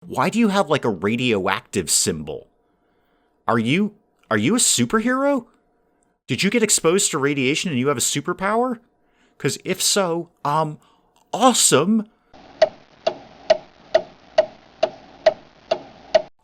Why do you have like a radioactive symbol? Are you a superhero? Did you get exposed to radiation and you have a superpower? Because if so, awesome.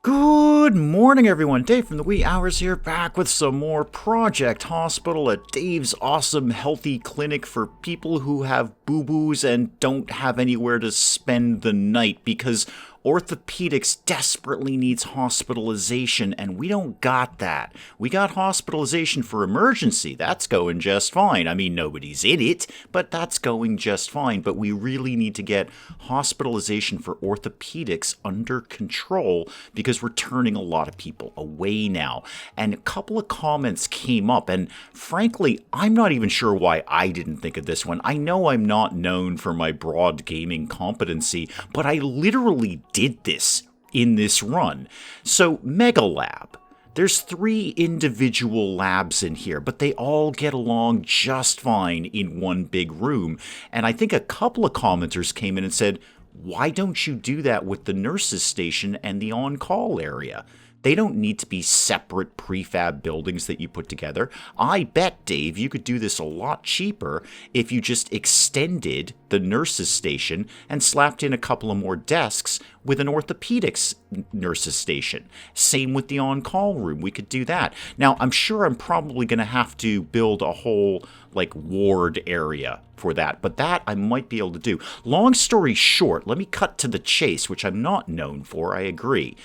Good morning, everyone. Dave from the wee hours here, back with some more Project Hospital at Dave's awesome healthy clinic for people who have boo-boos and don't have anywhere to spend the night because orthopedics desperately needs hospitalization, and we don't got that. We got hospitalization for emergency. That's going just fine. I mean, nobody's in it, but that's going just fine. But we really need to get hospitalization for orthopedics under control because we're turning a lot of people away now. And a couple of comments came up, and frankly, I'm not even sure why I didn't think of this one. I know I'm not known for my broad gaming competency, but I literally did this in this run. So, Mega Lab. There's 3 individual labs in here, but they all get along just fine in one big room. And I think a couple of commenters came in and said, why don't you do that with the nurses' station and the on-call area? They don't need to be separate prefab buildings that you put together. I bet, Dave, you could do this a lot cheaper if you just extended the nurses' station and slapped in a couple of more desks with an orthopedics nurses' station. Same with the on-call room. We could do that. Now, I'm sure I'm probably going to have to build a whole, ward area for that, but that I might be able to do. Long story short, let me cut to the chase, which I'm not known for, I agree.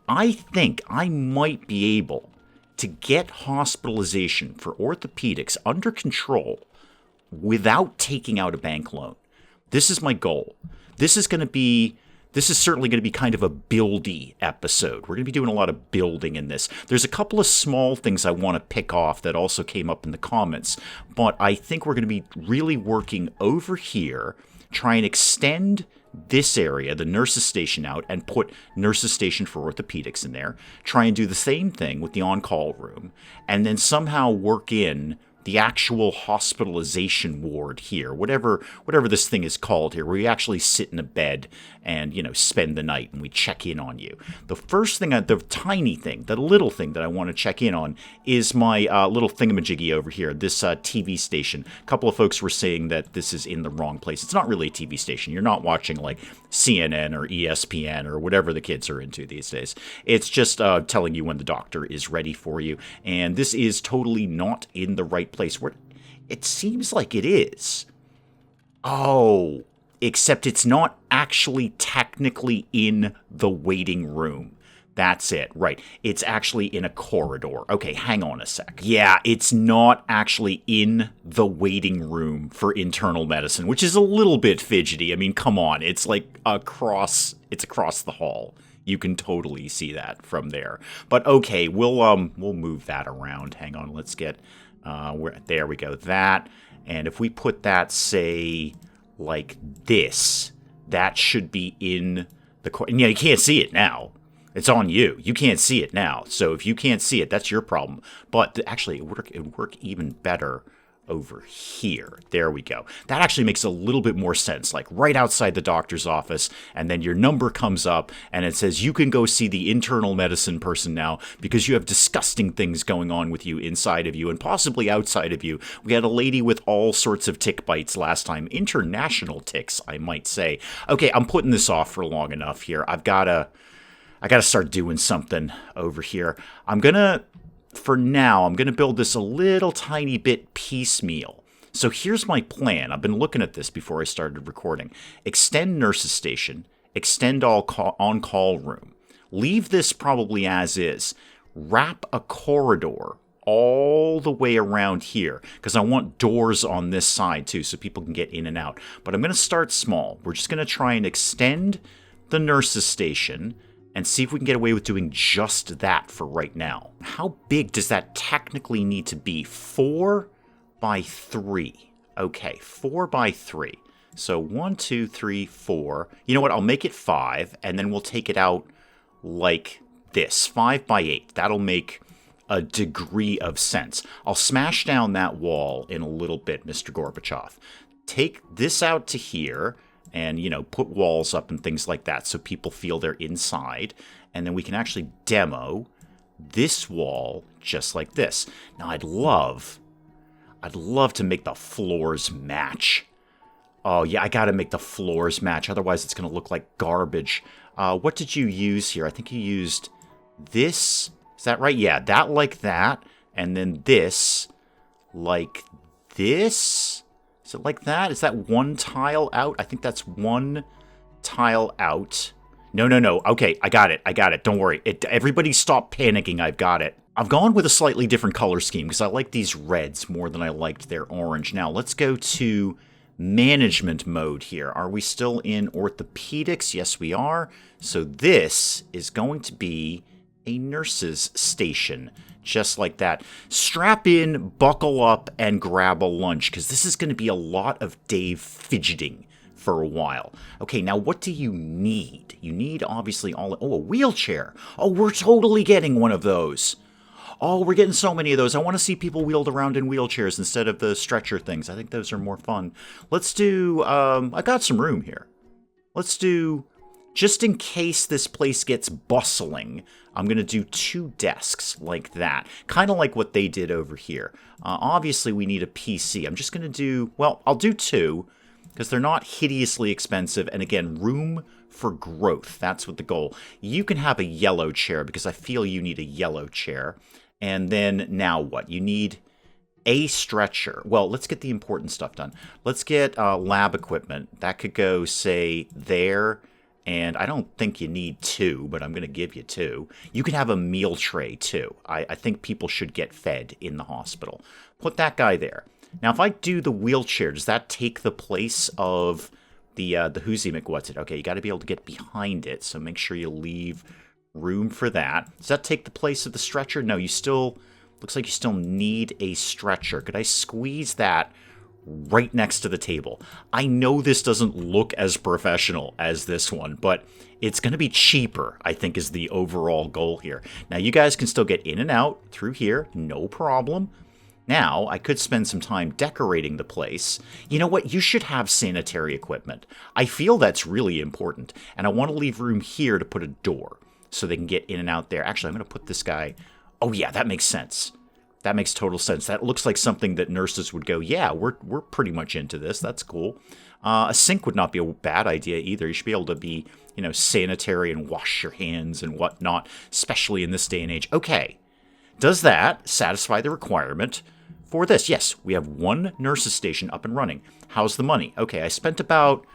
I think I might be able to get hospitalization for orthopedics under control without taking out a bank loan. This is my goal. This is certainly going to be kind of a buildy episode. We're going to be doing a lot of building in this. There's a couple of small things I want to pick off that also came up in the comments, but I think we're going to be really working over here, try and extend this area, the nurses' station, out and put nurses' station for orthopedics in there. Try and do the same thing with the on-call room, and then somehow work in the actual hospitalization ward here, whatever this thing is called here, where you actually sit in a bed and, spend the night and we check in on you. The first thing, the tiny thing, the little thing that I want to check in on is my little thingamajiggy over here, this TV station. A couple of folks were saying that this is in the wrong place. It's not really a TV station. You're not watching CNN or ESPN or whatever the kids are into these days. It's just telling you when the doctor is ready for you. And this is totally not in the right place. Where it seems like it is. Oh, except it's not actually technically in the waiting room. That's it, right. It's actually in a corridor. Okay, hang on a sec. Yeah, it's not actually in the waiting room for internal medicine, which is a little bit fidgety. I mean, come on, it's across the hall. You can totally see that from there. But okay, we'll move that around. Hang on, let's get there we go. That, and if we put that, say, like this, that should be in the and you can't see it now. It's on you. You can't see it now. So if you can't see it, that's your problem. But actually, it would work even better over here. There we go. That actually makes a little bit more sense, like right outside the doctor's office, and then your number comes up and it says you can go see the internal medicine person now because you have disgusting things going on with you inside of you and possibly outside of you. We had a lady with all sorts of tick bites last time, international ticks, I might say. Okay, I'm putting this off for long enough here. I gotta start doing something over here. For now, I'm going to build this a little tiny bit piecemeal. So here's my plan. I've been looking at this before I started recording. Extend nurses' station, extend on-call room. Leave this probably as is. Wrap a corridor all the way around here because I want doors on this side too so people can get in and out. But I'm going to start small. We're just going to try and extend the nurses' station and see if we can get away with doing just that for right now. How big does that technically need to be? 4 by 3. Okay, 4 by 3. So 1, 2, 3, 4. You know what? I'll make it 5, and then we'll take it out like this. 5 by 8. That'll make a degree of sense. I'll smash down that wall in a little bit, Mr. Gorbachev. Take this out to here, and, put walls up and things like that so people feel they're inside. And then we can actually demo this wall just like this. Now, I'd love to make the floors match. Oh, yeah, I got to make the floors match. Otherwise, it's going to look like garbage. What did you use here? I think you used this. Is that right? Yeah, that like that. And then this like this. Is it like that? Is that one tile out? I think that's one tile out. No. Okay, I got it. Don't worry. Everybody stop panicking. I've got it. I've gone with a slightly different color scheme because I like these reds more than I liked their orange. Now, let's go to management mode here. Are we still in orthopedics? Yes, we are. So this is going to be a nurse's station, just like that. Strap in, buckle up, and grab a lunch, because this is going to be a lot of Dave fidgeting for a while. Okay, now what do you need? You need, obviously, a wheelchair. Oh, we're totally getting one of those. Oh, we're getting so many of those. I want to see people wheeled around in wheelchairs instead of the stretcher things. I think those are more fun. Let's do, I got some room here. Let's do, just in case this place gets bustling, I'm going to do 2 desks like that. Kind of like what they did over here. Obviously, we need a PC. I'm just going to do, well, I'll do 2, because they're not hideously expensive. And again, room for growth. That's what the goal. You can have a yellow chair, because I feel you need a yellow chair. And then now what? You need a stretcher. Well, let's get the important stuff done. Let's get lab equipment. That could go, say, there. And I don't think you need 2, but I'm going to give you 2. You can have a meal tray, too. I think people should get fed in the hospital. Put that guy there. Now, if I do the wheelchair, does that take the place of the Whoozy McWhatsit? Okay, you got to be able to get behind it, so make sure you leave room for that. Does that take the place of the stretcher? No, you still, looks like you still need a stretcher. Could I squeeze that right next to the table? I know this doesn't look as professional as this one, but it's going to be cheaper, I think, is the overall goal here. Now, you guys can still get in and out through here, no problem. Now, I could spend some time decorating the place. You know what? You should have sanitary equipment. I feel that's really important, and I want to leave room here to put a door so they can get in and out there. Actually, I'm going to put this guy... Oh, yeah, that makes sense. That makes total sense. That looks like something that nurses would go, yeah, we're pretty much into this. That's cool. A sink would not be a bad idea either. You should be able to be, sanitary and wash your hands and whatnot, especially in this day and age. Okay. Does that satisfy the requirement for this? Yes, we have 1 nurse's station up and running. How's the money? Okay, I spent about,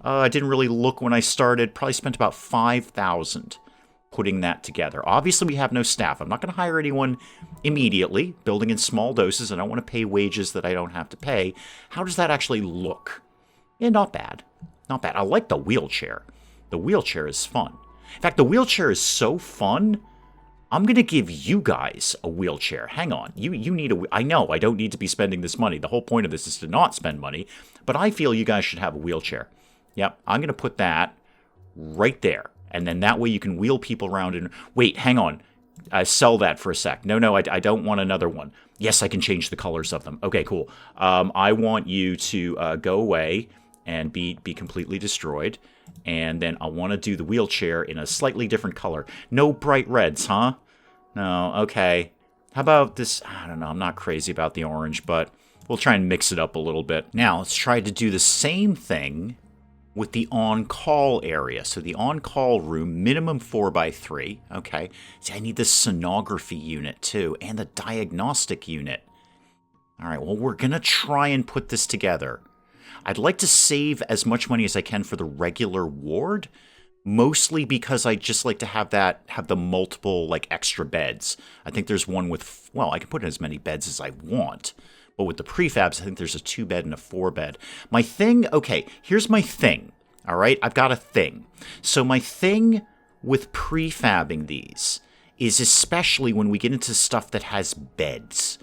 I didn't really look when I started, probably spent about $5,000 putting that together. Obviously, we have no staff. I'm not going to hire anyone immediately, building in small doses. I don't want to pay wages that I don't have to pay. How does that actually look? Yeah, not bad. Not bad. I like the wheelchair. The wheelchair is fun. In fact, the wheelchair is so fun, I'm going to give you guys a wheelchair. Hang on. You need a... I know I don't need to be spending this money. The whole point of this is to not spend money, but I feel you guys should have a wheelchair. Yep, I'm going to put that right there. And then that way you can wheel people around and... Wait, hang on. Sell that for a sec. No, I don't want another one. Yes, I can change the colors of them. Okay, cool. I want you to go away and be completely destroyed. And then I want to do the wheelchair in a slightly different color. No bright reds, huh? No, okay. How about this? I don't know. I'm not crazy about the orange, but we'll try and mix it up a little bit. Now, let's try to do the same thing with the on-call area. So the on-call room, minimum 4x3. Okay. See, I need the sonography unit too, and the diagnostic unit. All right, well, we're going to try and put this together. I'd like to save as much money as I can for the regular ward, mostly because I just like to have the multiple, like, extra beds. I think there's one with, well, I can put in as many beds as I want. But with the prefabs, I think there's a 2-bed and a 4-bed. My thing, okay, here's my thing, all right? I've got a thing. So my thing with prefabbing these is especially when we get into stuff that has beds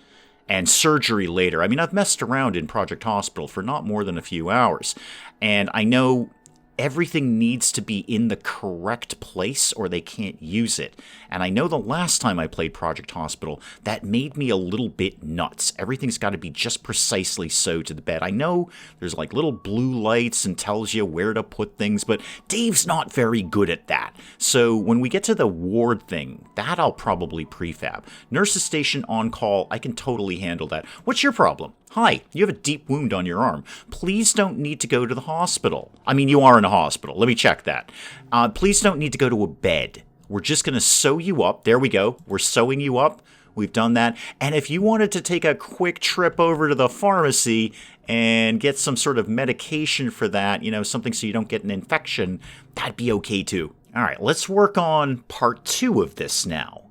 and surgery later. I mean, I've messed around in Project Hospital for not more than a few hours, and I know everything needs to be in the correct place or they can't use it. And I know the last time I played Project Hospital, that made me a little bit nuts. Everything's got to be just precisely so to the bed. I know there's like little blue lights and tells you where to put things, but Dave's not very good at that. So when we get to the ward thing, that I'll probably prefab. Nurse's station on call, I can totally handle that. What's your problem? Hi, you have a deep wound on your arm. Please don't need to go to the hospital. I mean, you are in a hospital. Let me check that. Please don't need to go to a bed. We're just going to sew you up. There we go. We're sewing you up. We've done that. And if you wanted to take a quick trip over to the pharmacy and get some sort of medication for that, you know, something so you don't get an infection, that'd be okay too. All right, let's work on part 2 of this now.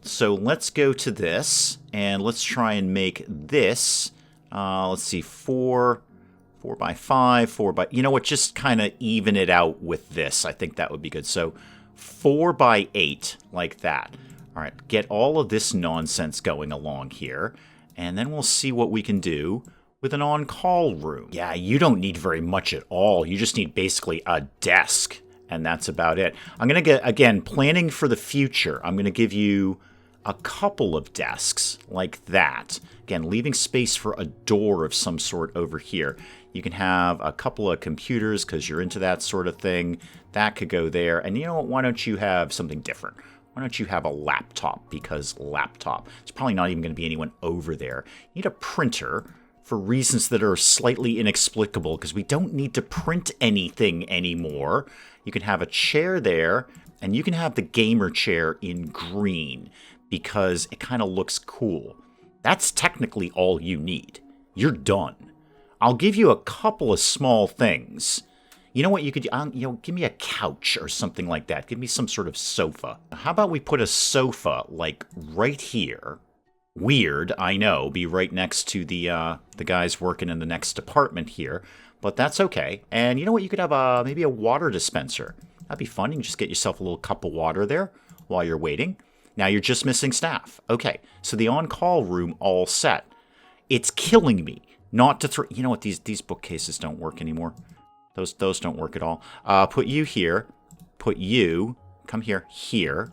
So let's go to this, and let's try and make this... let's see, 4 by 5, 4 by... You know what, just kind of even it out with this. I think that would be good. So 4 by 8, like that. All right, get all of this nonsense going along here, and then we'll see what we can do with an on-call room. Yeah, you don't need very much at all. You just need basically a desk, and that's about it. I'm going to get, again, planning for the future. I'm going to give you a couple of desks like that. Again, leaving space for a door of some sort over here. You can have a couple of computers because you're into that sort of thing. That could go there. And you know what? Why don't you have something different? Why don't you have a laptop? Because laptop. There's probably not even going to be anyone over there. You need a printer for reasons that are slightly inexplicable because we don't need to print anything anymore. You can have a chair there, and you can have the gamer chair in green because it kind of looks cool. That's technically all you need. You're done. I'll give you a couple of small things. You know what you could, give me a couch or something like that. Give me some sort of sofa. How about we put a sofa, like, right here? Weird, I know, be right next to the guys working in the next department here. But that's okay. And you know what? You could have maybe a water dispenser. That'd be fun. You can just get yourself a little cup of water there while you're waiting. Now you're just missing staff. Okay, so the on-call room all set. It's killing me not to throw... You know what? These bookcases don't work anymore. Those don't work at all. Put you here. Put you... Come here. Here.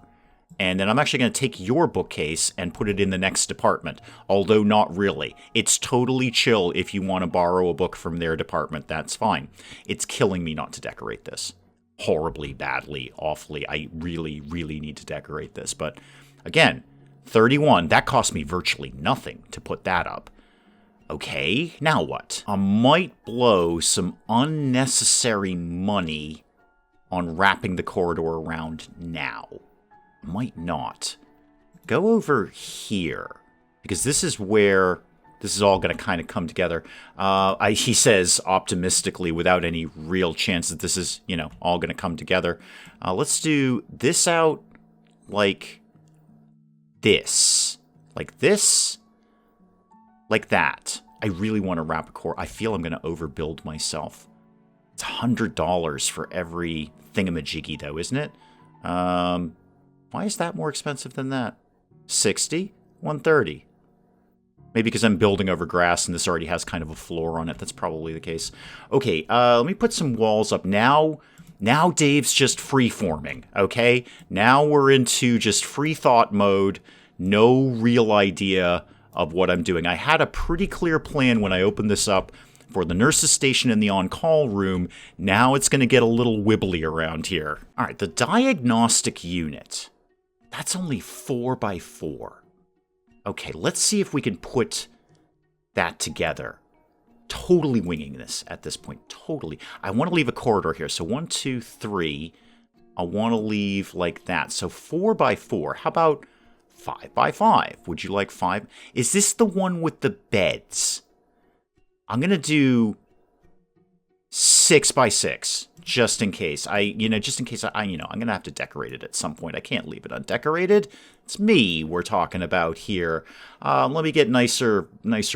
And then I'm actually going to take your bookcase and put it in the next department. Although not really. It's totally chill if you want to borrow a book from their department. That's fine. It's killing me not to decorate this. Horribly, badly, awfully. I really, really need to decorate this. But again, 31, that cost me virtually nothing to put that up. Okay, now what? I might blow some unnecessary money on wrapping the corridor around now. Might not. Go over here, because this is where this is all going to kind of come together. He says optimistically, without any real chance that this is, all going to come together. Let's do this out like this. Like this. Like that. I really want to wrap a core. I feel I'm going to overbuild myself. It's $100 for every thingamajiggy, though, isn't it? Why is that more expensive than that? 60? 130. Maybe because I'm building over grass and this already has kind of a floor on it. That's probably the case. Okay, let me put some walls up. Now Dave's just free-forming, okay? Now we're into just free thought mode. No real idea of what I'm doing. I had a pretty clear plan when I opened this up for the nurse's station in the on-call room. Now it's going to get a little wibbly around here. All right, the diagnostic unit. That's only 4 by 4. Okay, let's see if we can put that together. Totally winging this at this point. Totally. I want to leave a corridor here. So 1, 2, 3. I want to leave like that. So 4 by 4. How about 5 by 5? Would you like 5? Is this the one with the beds? I'm going to do 6 by 6. Just in case. I'm going to have to decorate it at some point. I can't leave it undecorated. It's me we're talking about here. Let me get nicer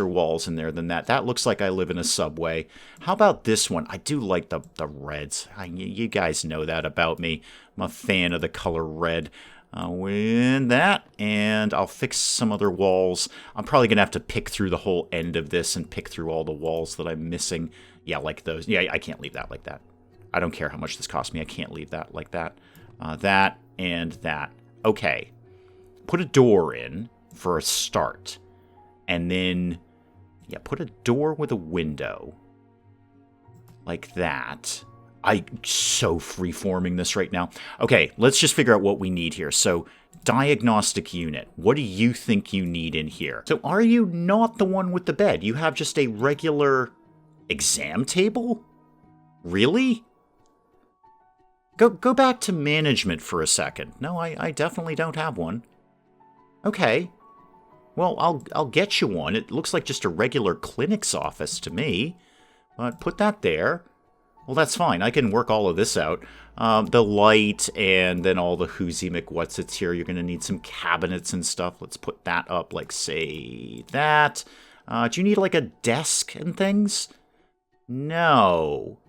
walls in there than that. That looks like I live in a subway. How about this one? I do like the reds. You guys know that about me. I'm a fan of the color red. Win that, and I'll fix some other walls. I'm probably going to have to pick through the whole end of this and pick through all the walls that I'm missing. Yeah, like those. Yeah, I can't leave that like that. I don't care how much this cost me. I can't leave that like that. That and that. Okay. Put a door in for a start. And then, yeah, put a door with a window. Like that. I'm so freeforming this right now. Okay, let's just figure out what we need here. So, diagnostic unit. What do you think you need in here? So, are you not the one with the bed? You have just a regular exam table? Really? Go back to management for a second. No, I definitely don't have one. Okay. Well, I'll get you one. It looks like just a regular clinic's office to me. But put that there. Well, that's fine. I can work all of this out. The light and then all the whoozy McWhatsits here. You're going to need some cabinets and stuff. Let's put that up like, say, that. Do you need like a desk and things? No.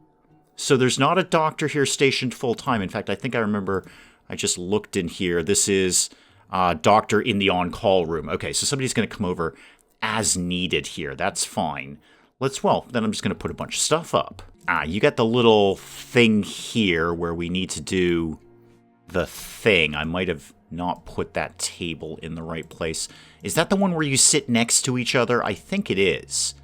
So there's not a doctor here stationed full-time. In fact, I think I remember I just looked in here. This is doctor in the on-call room. Okay, so somebody's going to come over as needed here. That's fine. Then I'm just going to put a bunch of stuff up. You got the little thing here where we need to do the thing. I might have not put that table in the right place. Is that the one where you sit next to each other? I think it is.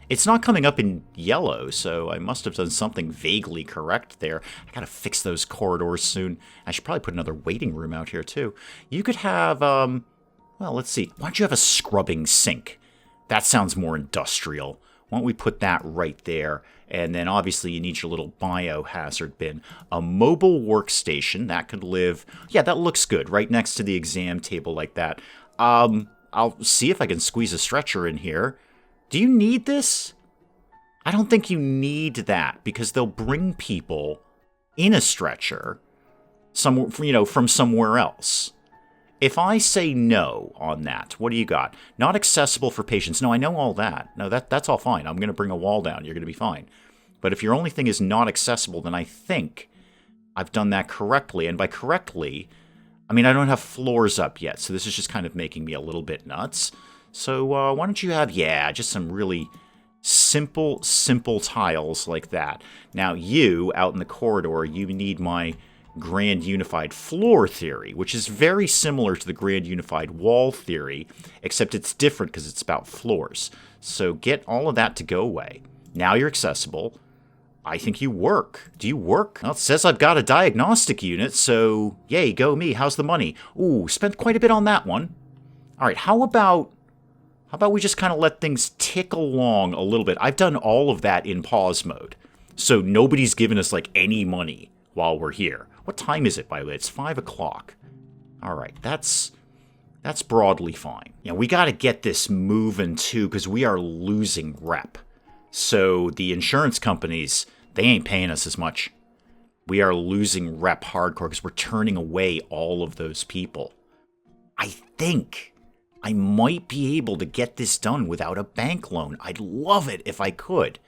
It's not coming up in yellow, so I must have done something vaguely correct there. I gotta fix those corridors soon. I should probably put another waiting room out here, too. You could have, well, let's see. Why don't you have a scrubbing sink? That sounds more industrial. Why don't we put that right there? And then, obviously, you need your little biohazard bin. A mobile workstation. That could live... Yeah, that looks good. Right next to the exam table like that. I'll see if I can squeeze a stretcher in here. Do you need this? I don't think you need that because they'll bring people in a stretcher from somewhere else. If I say no on that, what do you got? Not accessible for patients. No, I know all that. No, that's all fine. I'm going to bring a wall down. You're going to be fine. But if your only thing is not accessible, then I think I've done that correctly. And by correctly, I mean I don't have floors up yet, so this is just kind of making me a little bit nuts. So why don't you have, just some really simple tiles like that. Now you, out in the corridor, you need my Grand Unified Floor Theory, which is very similar to the Grand Unified Wall Theory, except it's different because it's about floors. So get all of that to go away. Now you're accessible. I think you work. Do you work? Well, it says I've got a diagnostic unit, so yay, go me. How's the money? Ooh, spent quite a bit on that one. All right, how about we just kind of let things tick along a little bit? I've done all of that in pause mode, so nobody's given us, like, any money while we're here. What time is it, by the way? It's 5 o'clock. All right, that's broadly fine. Yeah, we got to get this moving, too, because we are losing rep. So the insurance companies, they ain't paying us as much. We are losing rep hardcore because we're turning away all of those people. I think I might be able to get this done without a bank loan. I'd love it if I could.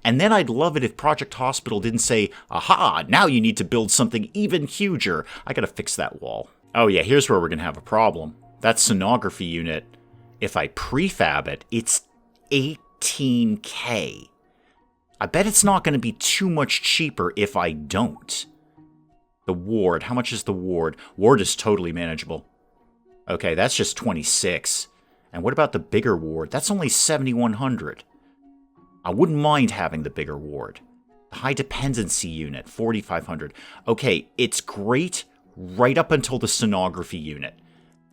And then I'd love it if Project Hospital didn't say, aha, now you need to build something even huger. I gotta fix that wall. Oh yeah, here's where we're gonna have a problem. That sonography unit, if I prefab it, it's $18K. I bet it's not gonna be too much cheaper if I don't. The ward, how much is the ward? Ward is totally manageable. Okay, that's just 26. And what about the bigger ward? That's only 7,100. I wouldn't mind having the bigger ward. The high dependency unit, 4,500. Okay, it's great right up until the sonography unit.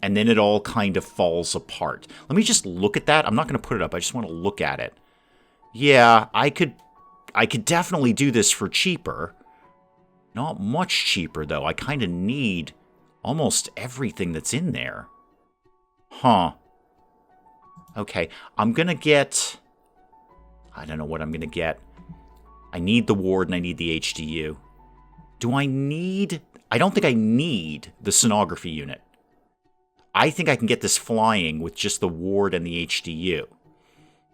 And then it all kind of falls apart. Let me just look at that. I'm not going to put it up. I just want to look at it. Yeah, I could definitely do this for cheaper. Not much cheaper, though. I kind of need almost everything that's in there. Huh. Okay, I'm going to get... I don't know what I'm going to get. I need the ward and I need the HDU. Do I need... I don't think I need the sonography unit. I think I can get this flying with just the ward and the HDU.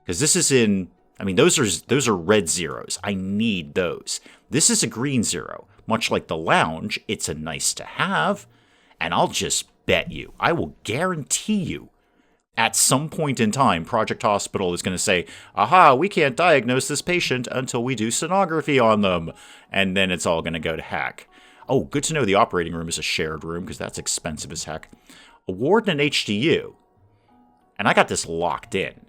Because this is in... I mean, those are red zeros. I need those. This is a green zero. Much like the lounge, it's a nice to have. And I'll just bet you, I will guarantee you, At some point in time, Project Hospital is going to say, aha, we can't diagnose this patient until we do sonography on them. And then it's all going to go to heck. Oh, good to know the operating room is a shared room, because that's expensive as heck. A ward and an HDU. And I got this locked in.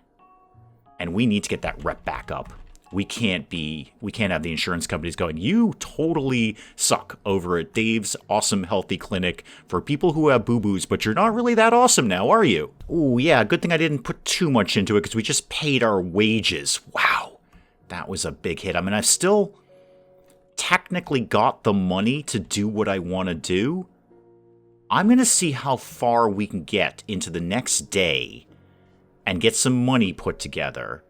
And we need to get that rep back up. We can't have the insurance companies going, you totally suck over at Dave's Awesome Healthy Clinic for people who have boo-boos, but you're not really that awesome now, are you? Ooh, yeah, good thing I didn't put too much into it, because we just paid our wages. Wow, that was a big hit. I mean, I've still technically got the money to do what I want to do. I'm going to see how far we can get into the next day and get some money put together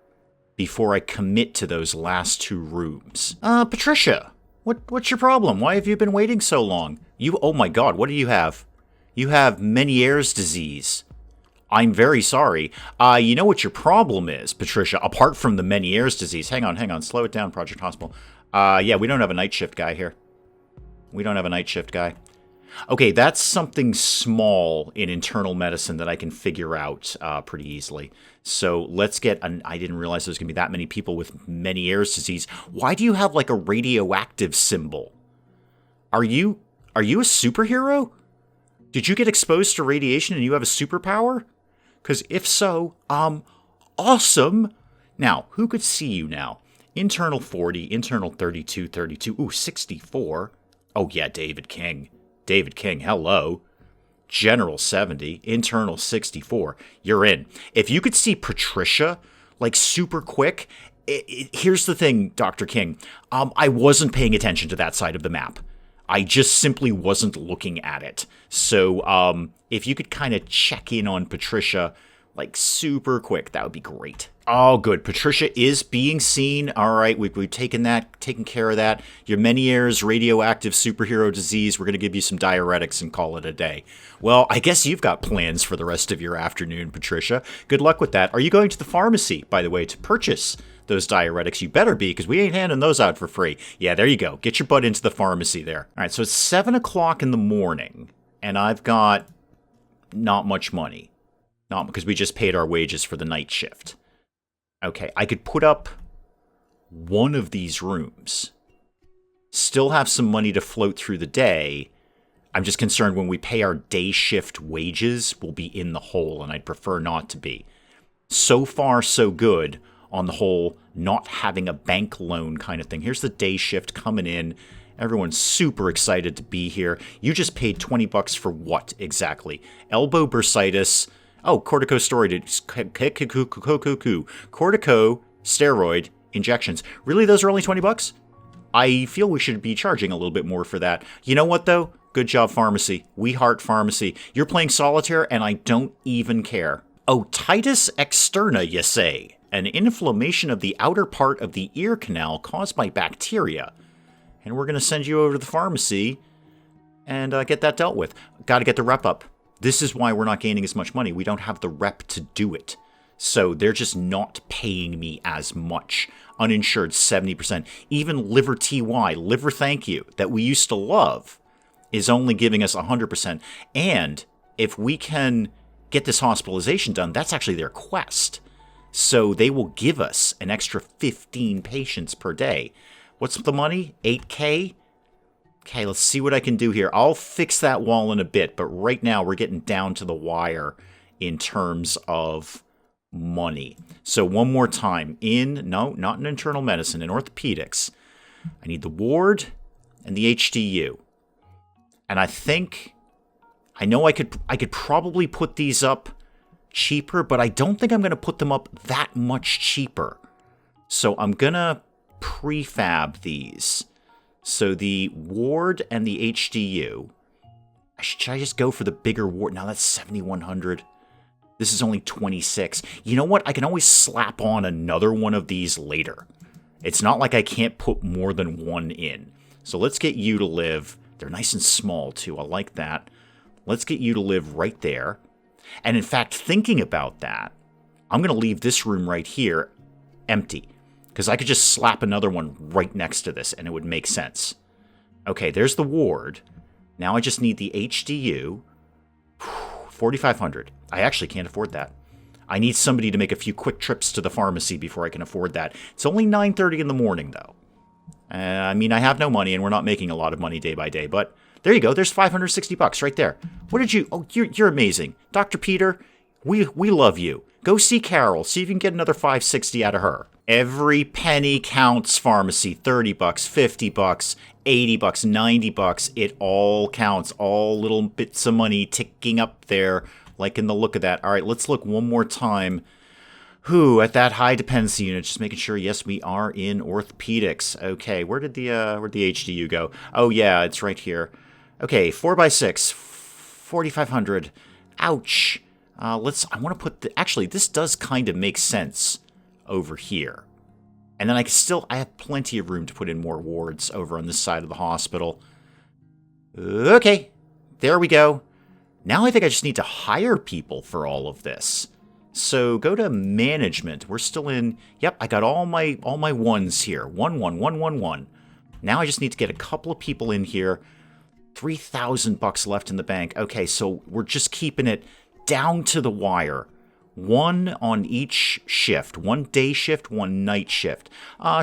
before I commit to those last 2 rooms. Patricia, what's your problem? Why have you been waiting so long? Oh my god, what do you have? You have Meniere's disease. I'm very sorry. You know what your problem is, Patricia, apart from the Meniere's disease. Hang on, slow it down, Project Hospital. Yeah, we don't have a night shift guy here. Okay, that's something small in internal medicine that I can figure out pretty easily. So let's get I didn't realize there's going to be that many people with Meniere's disease. Why do you have like a radioactive symbol? Are you a superhero? Did you get exposed to radiation and you have a superpower? Because if so, awesome. Now, who could see you now? Internal 40, internal 32. Ooh, 64. Oh yeah, David King, hello. General 70, internal 64. You're in. If you could see Patricia, like, super quick, here's the thing, Dr. King. I wasn't paying attention to that side of the map. I just simply wasn't looking at it. So, if you could kind of check in on Patricia, like, super quick, that would be great. Oh, good. Patricia is being seen. All right, we've taken care of that. Your Meniere's radioactive superhero disease, we're going to give you some diuretics and call it a day. Well, I guess you've got plans for the rest of your afternoon, Patricia. Good luck with that. Are you going to the pharmacy, by the way, to purchase those diuretics? You better be, because we ain't handing those out for free. Yeah, there you go. Get your butt into the pharmacy there. All right, so it's 7 o'clock in the morning, and I've got not much money. Not because we just paid our wages for the night shift. Okay, I could put up one of these rooms. Still have some money to float through the day. I'm just concerned when we pay our day shift wages, we'll be in the hole, and I'd prefer not to be. So far, so good on the whole not having a bank loan kind of thing. Here's the day shift coming in. Everyone's super excited to be here. You just paid $20 for what exactly? Elbow bursitis. Oh, corticosteroid injections. Really, those are only $20? I feel we should be charging a little bit more for that. You know what, though? Good job, pharmacy. We heart pharmacy. You're playing solitaire, and I don't even care. Otitis externa, you say? An inflammation of the outer part of the ear canal caused by bacteria. And we're going to send you over to the pharmacy and get that dealt with. Got to get the rep up. This is why we're not gaining as much money. We don't have the rep to do it. So they're just not paying me as much. Uninsured, 70%. Even liver TY, liver thank you, that we used to love, is only giving us 100%. And if we can get this hospitalization done, that's actually their quest. So they will give us an extra 15 patients per day. What's the money? 8K? Okay, let's see what I can do here. I'll fix that wall in a bit, but right now we're getting down to the wire in terms of money. So one more time. Not in internal medicine, in orthopedics. I need the ward and the HDU. And I know I could probably put these up cheaper, but I don't think I'm going to put them up that much cheaper. So I'm going to prefab these. So the ward and the HDU. Should I just go for the bigger ward? Now that's 7,100. This is only 26. You know what? I can always slap on another one of these later. It's not like I can't put more than one in. So let's get you to live. They're nice and small too. I like that. Let's get you to live right there. And in fact, thinking about that, I'm going to leave this room right here empty. Because I could just slap another one right next to this, and it would make sense. Okay, there's the ward. Now I just need the HDU. 4,500. I actually can't afford that. I need somebody to make a few quick trips to the pharmacy before I can afford that. It's only 9:30 in the morning, though. I mean, I have no money, and we're not making a lot of money day by day, but there you go. There's $560 right there. What did you... Oh, you're amazing. Dr. Peter, we love you. Go see Carol. See if you can get another $560 out of her. Every penny counts, pharmacy. $30, $50, $80, $90. It all counts. All little bits of money ticking up there, liking the look of that. All right, let's look one more time. At that high dependency unit, just making sure, yes, we are in orthopedics. Okay, where'd the HDU go? Oh, yeah, it's right here. Okay, 4x6, 4,500. Ouch. I want to put actually, this does kind of make sense over here. And then I have plenty of room to put in more wards over on this side of the hospital. Okay, there we go. Now I think I just need to hire people for all of this. So go to management. We're still in, yep, I got all my ones here. 1. Now I just need to get a couple of people in here. $3,000 left in the bank. Okay, so we're just keeping it down to the wire. One on each shift. One day shift, one night shift.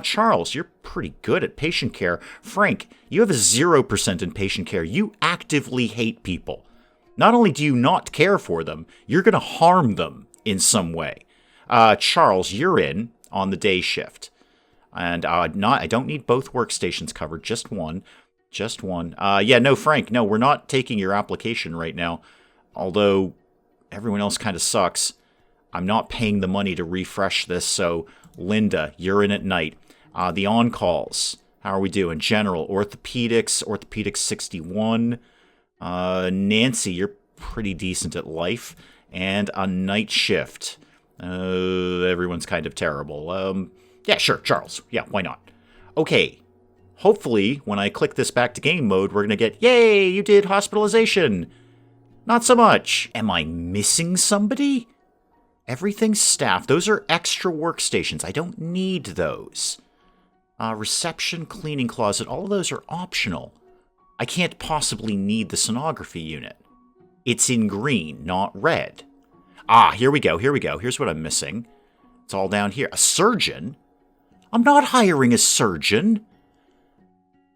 Charles, you're pretty good at patient care. Frank, you have a 0% in patient care. You actively hate people. Not only do you not care for them, you're going to harm them in some way. Charles, you're in on the day shift. And I don't need both workstations covered, just one. Just one. Yeah, no, Frank, no, we're not taking your application right now. Although everyone else kind of sucks. I'm not paying the money to refresh this, so Linda, you're in at night. The on-calls, how are we doing? General, orthopedics 61. Nancy, you're pretty decent at life. And a night shift. Everyone's kind of terrible. Yeah, sure, Charles. Yeah, why not? Okay. Hopefully, when I click this back to game mode, we're going to get, yay, you did hospitalization. Not so much. Am I missing somebody? Everything's staffed. Those are extra workstations. I don't need those. Reception, cleaning closet, all of those are optional. I can't possibly need the sonography unit. It's in green, not red. Here we go. Here's what I'm missing. It's all down here. A surgeon? I'm not hiring a surgeon.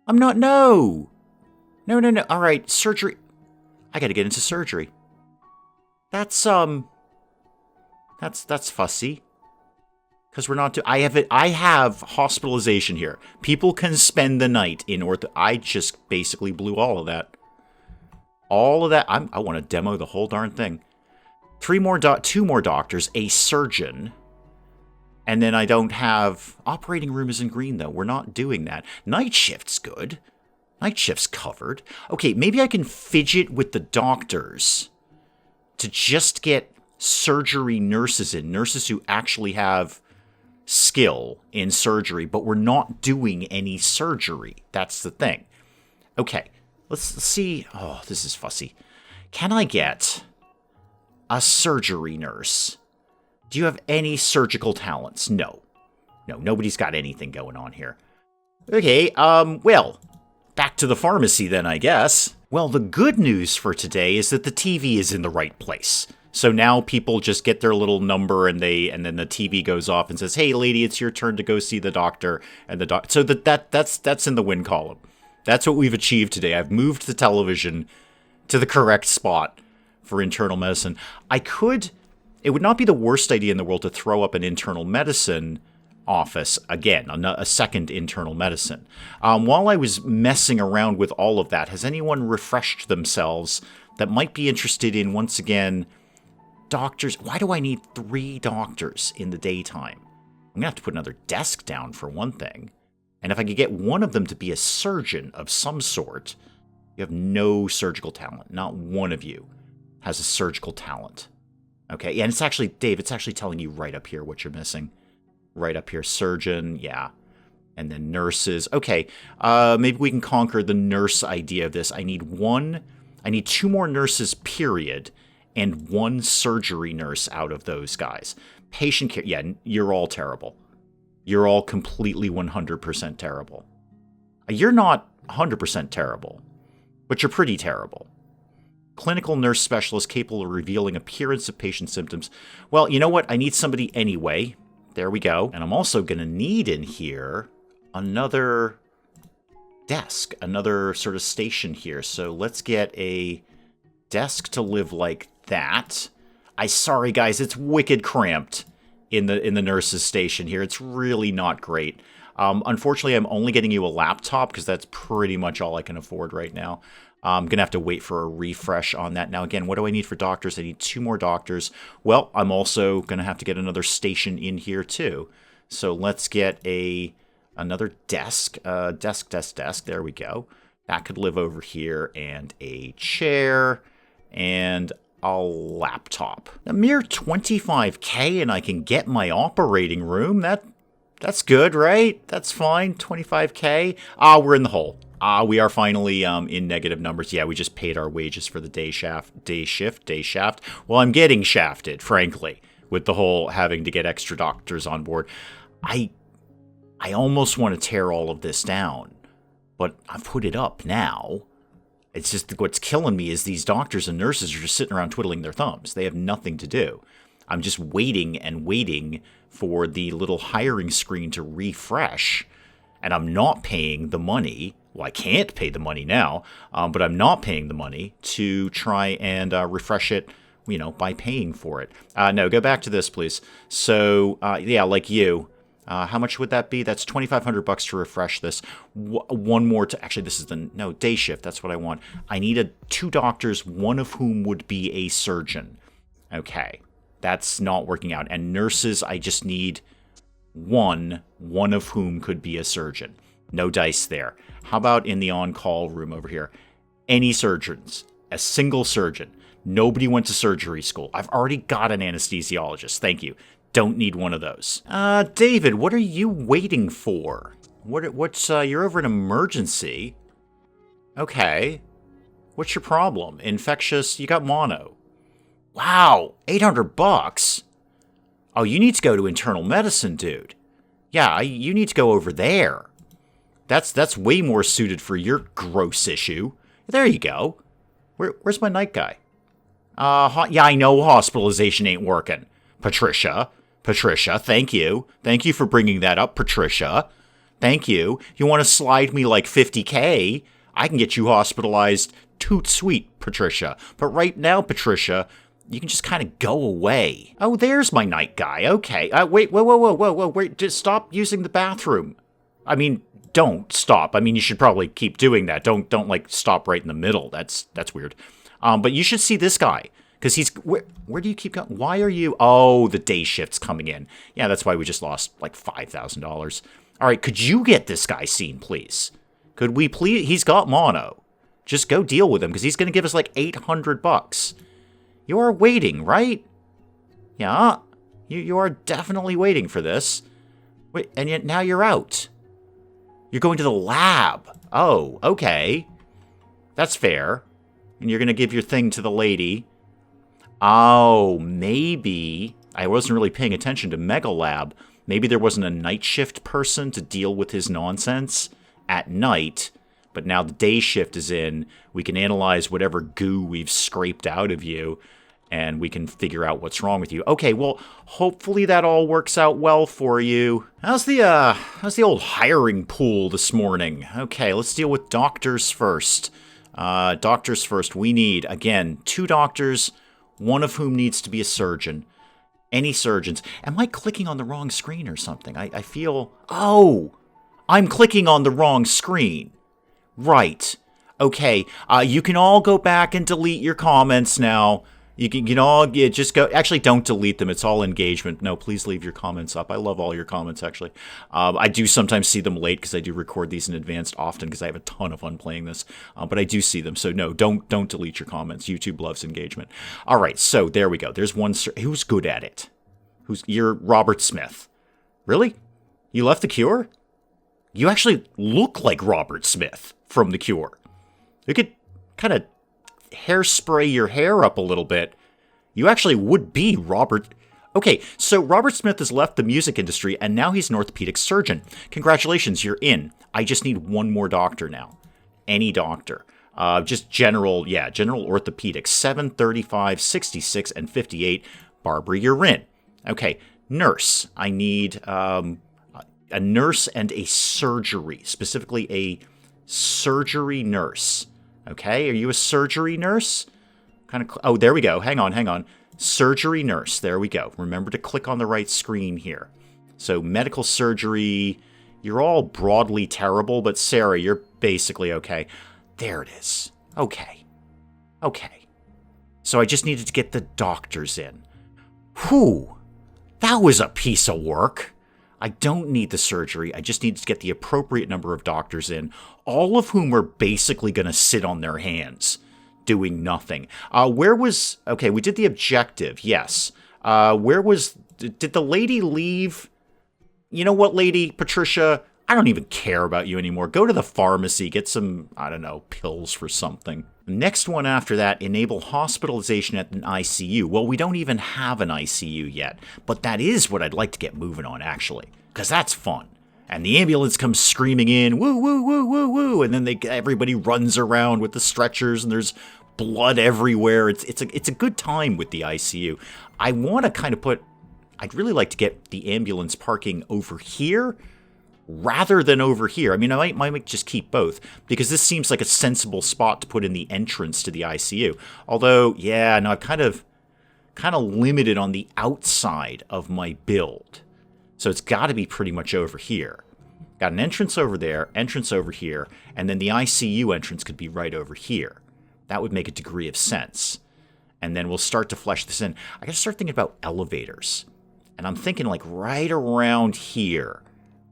I'm not, no. No. All right, surgery. I gotta get into surgery. That's fussy. Because we're not I have hospitalization here. People can spend the night in ortho. I just basically blew all of that. All of that. I want to demo the whole darn thing. Two more doctors, a surgeon, and then I don't have... Operating room is in green, though. We're not doing that. Night shift's good. Night shift's covered. Okay, maybe I can fidget with the doctors to just get surgery nurses in. Nurses who actually have skill in surgery, but we're not doing any surgery. That's the thing. Okay. Let's see. Oh, this is fussy. Can I get a surgery nurse? Do you have any surgical talents? No. No, nobody's got anything going on here. Okay, well, back to the pharmacy then, I guess. Well, the good news for today is that the TV is in the right place. So now people just get their little number and then the TV goes off and says, "Hey, lady, it's your turn to go see the doctor." And so that's in the win column. That's what we've achieved today. I've moved the television to the correct spot for internal medicine. It would not be the worst idea in the world to throw up an internal medicine office again, a second internal medicine. While I was messing around with all of that, has anyone refreshed themselves that might be interested in, once again, doctors? Why do I need 3 doctors in the daytime? I'm going to have to put another desk down for one thing. And if I could get one of them to be a surgeon of some sort, you have no surgical talent. Not one of you has a surgical talent. Okay, and it's actually, Dave, it's actually telling you right up here what you're missing. Right up here, surgeon, yeah. And then nurses. Okay, maybe we can conquer the nurse idea of this. I need 2 more nurses, period, and 1 surgery nurse out of those guys. Patient care, yeah, you're all terrible. You're all completely 100% terrible. You're not 100% terrible, but you're pretty terrible. Clinical nurse specialist capable of revealing appearance of patient symptoms. Well, you know what? I need somebody anyway. There we go. And I'm also going to need in here another desk, another sort of station here. So let's get a desk to live like that. Sorry guys, it's wicked cramped in the nurse's station here. It's really not great. Unfortunately, I'm only getting you a laptop because that's pretty much all I can afford right now. I'm going to have to wait for a refresh on that. Now, again, what do I need for doctors? I need 2 more doctors. Well, I'm also going to have to get another station in here, too. So let's get another desk. Desk. There we go. That could live over here. And a chair. And a laptop. A mere $25K and I can get my operating room. That's good, right? That's fine. $25K. We're in the hole. We are finally in negative numbers. Yeah, we just paid our wages for the day shaft. Well, I'm getting shafted, frankly, with the whole having to get extra doctors on board. I almost want to tear all of this down, but I've put it up now. It's just what's killing me is these doctors and nurses are just sitting around twiddling their thumbs. They have nothing to do. I'm just waiting and waiting for the little hiring screen to refresh, and I'm not paying the money. Well, I can't pay the money now, but I'm not paying the money to try and refresh it, by paying for it. No, go back to this, please. So, yeah, like you. How much would that be? That's $2,500 to refresh this. One more to... Actually, this is day shift. That's what I want. I need 2 doctors, one of whom would be a surgeon. Okay. That's not working out. And nurses, I just need one of whom could be a surgeon. No dice there. How about in the on-call room over here? Any surgeons. A single surgeon. Nobody went to surgery school. I've already got an anesthesiologist. Thank you. Don't need one of those. David, what are you waiting for? What's you're over an emergency. Okay. What's your problem? Infectious, you got mono. Wow, $800? Oh, you need to go to internal medicine, dude. Yeah, you need to go over there. That's way more suited for your gross issue. There you go. Where's my night guy? Yeah, I know hospitalization ain't working. Patricia, thank you. Thank you for bringing that up, Patricia. Thank you. You want to slide me like $50K? I can get you hospitalized toot sweet, Patricia. But right now, Patricia, you can just kind of go away. Oh, there's my night guy. Okay. Wait, whoa. Wait, just stop using the bathroom. I mean, don't stop. I mean, you should probably keep doing that. Don't like stop right in the middle. That's weird. But you should see this guy. Because he's... Where do you keep going? Why are you... Oh, the day shift's coming in. Yeah, that's why we just lost like $5,000. All right, could you get this guy seen, please? Could we please... He's got mono. Just go deal with him, because he's going to give us like $800. You are waiting, right? Yeah, you are definitely waiting for this. Wait, and yet now you're out. You're going to the lab. Oh, okay. That's fair. And you're going to give your thing to the lady. Oh, maybe. I wasn't really paying attention to Mega Lab. Maybe there wasn't a night shift person to deal with his nonsense at night. But now the day shift is in. We can analyze whatever goo we've scraped out of you. And we can figure out what's wrong with you. Okay, well, hopefully that all works out well for you. How's the old hiring pool this morning? Okay, let's deal with doctors first. Doctors first. We need, again, 2 doctors, one of whom needs to be a surgeon. Any surgeons. Am I clicking on the wrong screen or something? I feel... Oh! I'm clicking on the wrong screen. Right. Okay, you can all go back and delete your comments now. You can all just go... Actually, don't delete them. It's all engagement. No, please leave your comments up. I love all your comments, actually. I do sometimes see them late because I do record these in advance often because I have a ton of fun playing this. But I do see them. So, no, don't delete your comments. YouTube loves engagement. All right, so there we go. There's one... Who's good at it? You're Robert Smith. Really? You left The Cure? You actually look like Robert Smith from The Cure. You could kind of... hairspray your hair up a little bit, you actually would be Robert. Okay, so Robert Smith has left the music industry and now he's an orthopedic surgeon. Congratulations, you're in. I just need one more doctor now. Any doctor. Just general, general orthopedics. 7, 35, 66, and 58. Barbara, you're in. Okay, nurse. I need a nurse and a surgery, specifically a surgery nurse. Okay, are you a surgery nurse? Oh, there we go. Hang on. Surgery nurse. There we go. Remember to click on the right screen here. So medical surgery, you're all broadly terrible, but Sarah, you're basically okay. There it is. Okay. So I just needed to get the doctors in. Whew. That was a piece of work. I don't need the surgery. I just need to get the appropriate number of doctors in, all of whom are basically going to sit on their hands, doing nothing. Okay, we did the objective, yes. Did the lady leave? You know what, lady? Patricia, I don't even care about you anymore. Go to the pharmacy, get some, I don't know, pills for something. Next one after that, enable hospitalization at an ICU. Well, we don't even have an ICU yet, but that is what I'd like to get moving on, actually, because that's fun. And the ambulance comes screaming in, woo, woo, woo, woo, woo, and then everybody runs around with the stretchers, and there's blood everywhere. It's a good time with the ICU. I want to I'd really like to get the ambulance parking over here rather than over here. I mean, I might just keep both, because this seems like a sensible spot to put in the entrance to the ICU. Although, I've kind of limited on the outside of my build. So it's got to be pretty much over here. Got an entrance over there, entrance over here, and then the ICU entrance could be right over here. That would make a degree of sense. And then we'll start to flesh this in. I got to start thinking about elevators. And I'm thinking like right around here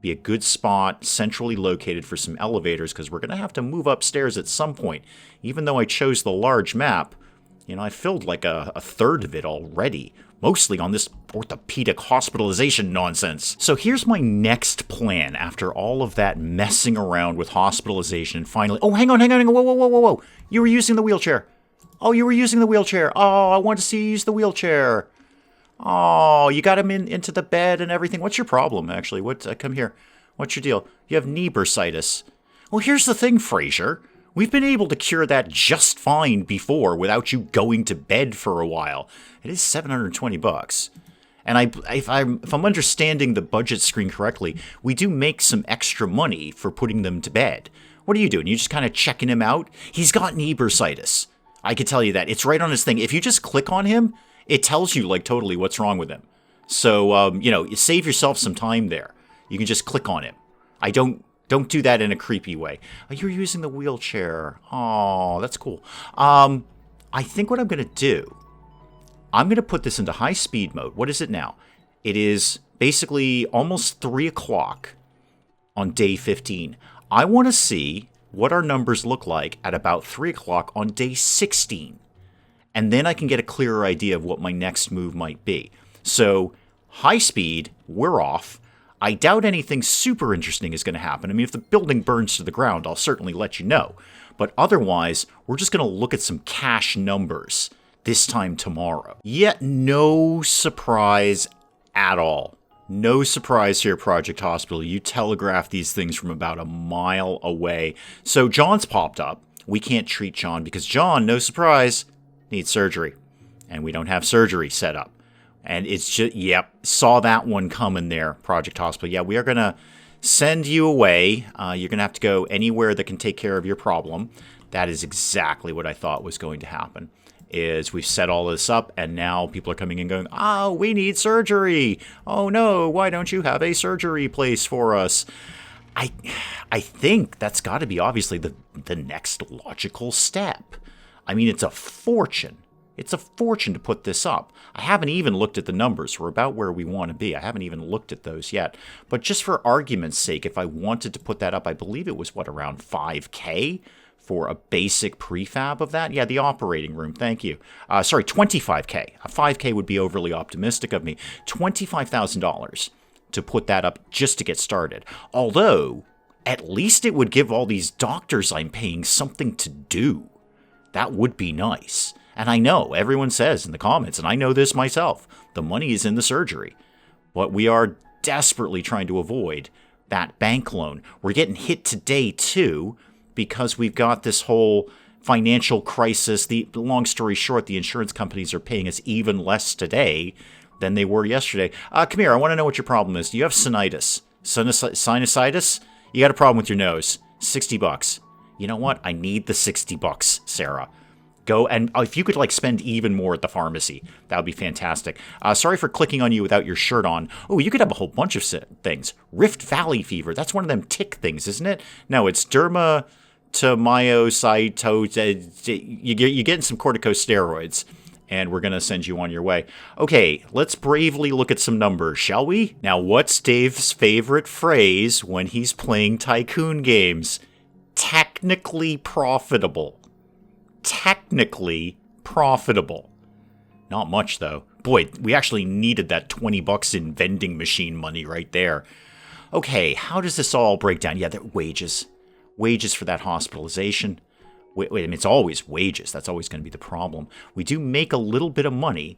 be a good spot, centrally located for some elevators, because we're going to have to move upstairs at some point. Even though I chose the large map, I filled like a third of it already, mostly on this orthopedic hospitalization nonsense. So here's my next plan after all of that messing around with hospitalization. And finally, oh, hang on, whoa. You were using the wheelchair. Oh, I want to see you use the wheelchair. Oh, you got him into the bed and everything. What's your problem, actually? Come here. What's your deal? You have knee bursitis. Well, here's the thing, Fraser. We've been able to cure that just fine before without you going to bed for a while. It is $720. And if I'm understanding the budget screen correctly, we do make some extra money for putting them to bed. What are you doing? You just kind of checking him out? He's got knee bursitis. I can tell you that. It's right on his thing. If you just click on him, it tells you, like, totally what's wrong with him. So, you save yourself some time there. You can just click on him. Don't do that in a creepy way. Oh, you're using the wheelchair. Oh, that's cool. I think what I'm going to do, I'm going to put this into high-speed mode. What is it now? It is basically almost 3 o'clock on day 15. I want to see what our numbers look like at about 3 o'clock on day 16. And then I can get a clearer idea of what my next move might be. So, high speed, we're off. I doubt anything super interesting is going to happen. I mean, if the building burns to the ground, I'll certainly let you know. But otherwise, we're just going to look at some cash numbers this time tomorrow. Yet no surprise at all. No surprise here, Project Hospital. You telegraph these things from about a mile away. So John's popped up. We can't treat John because John, no surprise, needs surgery. And we don't have surgery set up. And it's just, saw that one coming there, Project Hospital. Yeah, we are going to send you away. You're going to have to go anywhere that can take care of your problem. That is exactly what I thought was going to happen. Is we've set all this up, and now people are coming in going, oh, we need surgery. Oh, no, why don't you have a surgery place for us? I think that's got to be obviously the next logical step. I mean, it's a fortune. It's a fortune to put this up. I haven't even looked at the numbers. We're about where we want to be. I haven't even looked at those yet. But just for argument's sake, if I wanted to put that up, I believe it was, around $5K for a basic prefab of that? Yeah, the operating room. Thank you. Sorry, $25K. A $5K would be overly optimistic of me. $25,000 to put that up just to get started. Although, at least it would give all these doctors I'm paying something to do. That would be nice. And I know, everyone says in the comments, and I know this myself, the money is in the surgery. But we are desperately trying to avoid that bank loan. We're getting hit today, too, because we've got this whole financial crisis. The long story short, the insurance companies are paying us even less today than they were yesterday. Come here, I want to know what your problem is. Do you have sinusitis? Sinusitis? You got a problem with your nose. $60. You know what? I need the $60, Sarah. Go, and if you could like spend even more at the pharmacy, that would be fantastic. Sorry for clicking on you without your shirt on. Oh, you could have a whole bunch of things. Rift Valley fever. That's one of them tick things, isn't it? No, it's dermatomyositis. You're getting some corticosteroids, and we're going to send you on your way. Okay, let's bravely look at some numbers, shall we? Now, what's Dave's favorite phrase when he's playing tycoon games? Technically profitable. Technically profitable. Not much, though. Boy, we actually needed that $20 in vending machine money right there. Okay, how does this all break down? Yeah, wages. Wages for that hospitalization. Wait, I mean, it's always wages. That's always going to be the problem. We do make a little bit of money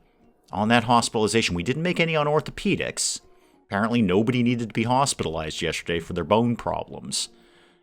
on that hospitalization. We didn't make any on orthopedics. Apparently, nobody needed to be hospitalized yesterday for their bone problems.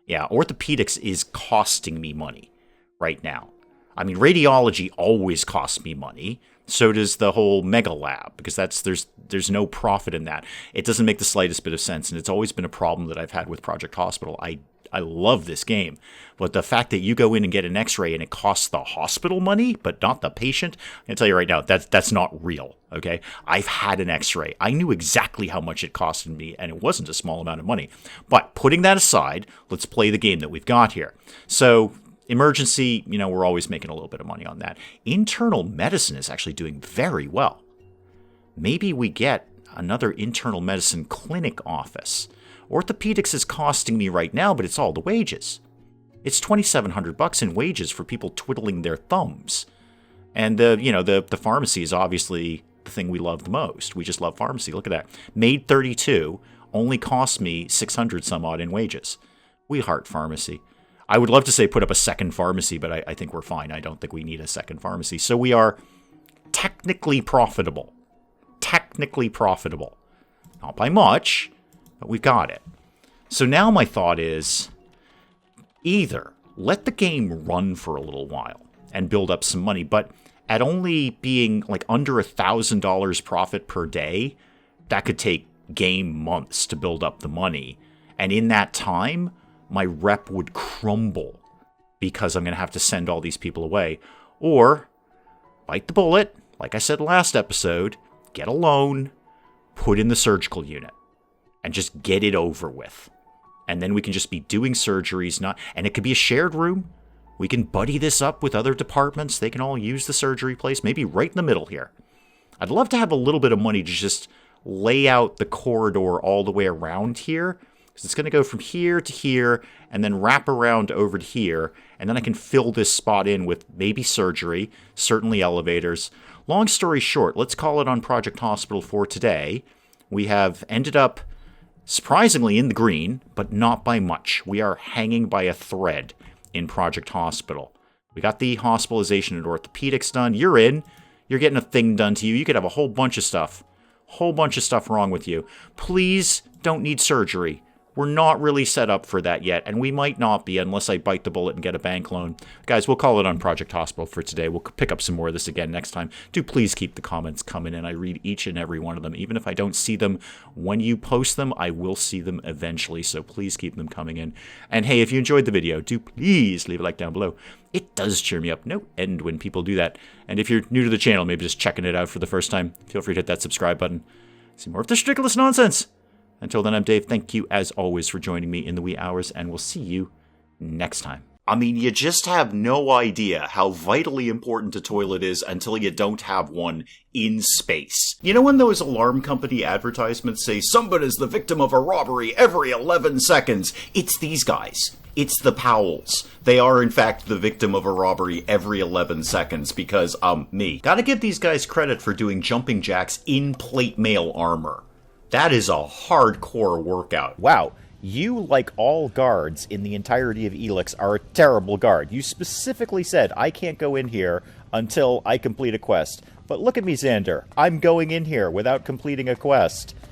Yeah, orthopedics is costing me money right now. I mean, radiology always costs me money. So does the whole mega lab, because there's no profit in that. It doesn't make the slightest bit of sense, and it's always been a problem that I've had with Project Hospital. I love this game, but the fact that you go in and get an x-ray and it costs the hospital money, but not the patient, I'm going to tell you right now, that's not real, okay? I've had an x-ray. I knew exactly how much it costed me, and it wasn't a small amount of money. But putting that aside, let's play the game that we've got here. So emergency, we're always making a little bit of money on that. Internal medicine is actually doing very well. Maybe we get another internal medicine clinic office. Orthopedics is costing me right now, but it's all the wages. It's $2,700 in wages for people twiddling their thumbs. And the pharmacy is obviously the thing we love the most. We just love pharmacy. Look at that. Made 32 only cost me 600 some odd in wages. We heart pharmacy. I would love to say put up a second pharmacy, but I think we're fine. I don't think we need a second pharmacy. So we are technically profitable. Technically profitable. Not by much, but we've got it. So now my thought is either let the game run for a little while and build up some money, but at only being like under $1,000 profit per day, that could take game months to build up the money. And in that time, my rep would crumble because I'm going to have to send all these people away. Or bite the bullet, like I said last episode, get a loan, put in the surgical unit, and just get it over with. And then we can just be doing surgeries, and it could be a shared room. We can buddy this up with other departments. They can all use the surgery place, maybe right in the middle here. I'd love to have a little bit of money to just lay out the corridor all the way around here. Because it's going to go from here to here, and then wrap around over to here, and then I can fill this spot in with maybe surgery, certainly elevators. Long story short, let's call it on Project Hospital for today. We have ended up surprisingly in the green, but not by much. We are hanging by a thread in Project Hospital. We got the hospitalization and orthopedics done. You're in. You're getting a thing done to you. You could have a whole bunch of stuff. Whole bunch of stuff wrong with you. Please don't need surgery. We're not really set up for that yet, and we might not be unless I bite the bullet and get a bank loan. Guys, we'll call it on Project Hospital for today. We'll pick up some more of this again next time. Do please keep the comments coming in. I read each and every one of them. Even if I don't see them when you post them, I will see them eventually, so please keep them coming in. And hey, if you enjoyed the video, do please leave a like down below. It does cheer me up no end when people do that. And if you're new to the channel, maybe just checking it out for the first time, feel free to hit that subscribe button. See more of this ridiculous nonsense. Until then, I'm Dave. Thank you, as always, for joining me in the wee hours, and we'll see you next time. I mean, you just have no idea how vitally important a toilet is until you don't have one in space. You know when those alarm company advertisements say, somebody's the victim of a robbery every 11 seconds? It's these guys. It's the Powells. They are, in fact, the victim of a robbery every 11 seconds because, me. Gotta give these guys credit for doing jumping jacks in plate mail armor. That is a hardcore workout. Wow, you, like all guards in the entirety of Elix, are a terrible guard. You specifically said, I can't go in here until I complete a quest. But look at me, Xander. I'm going in here without completing a quest.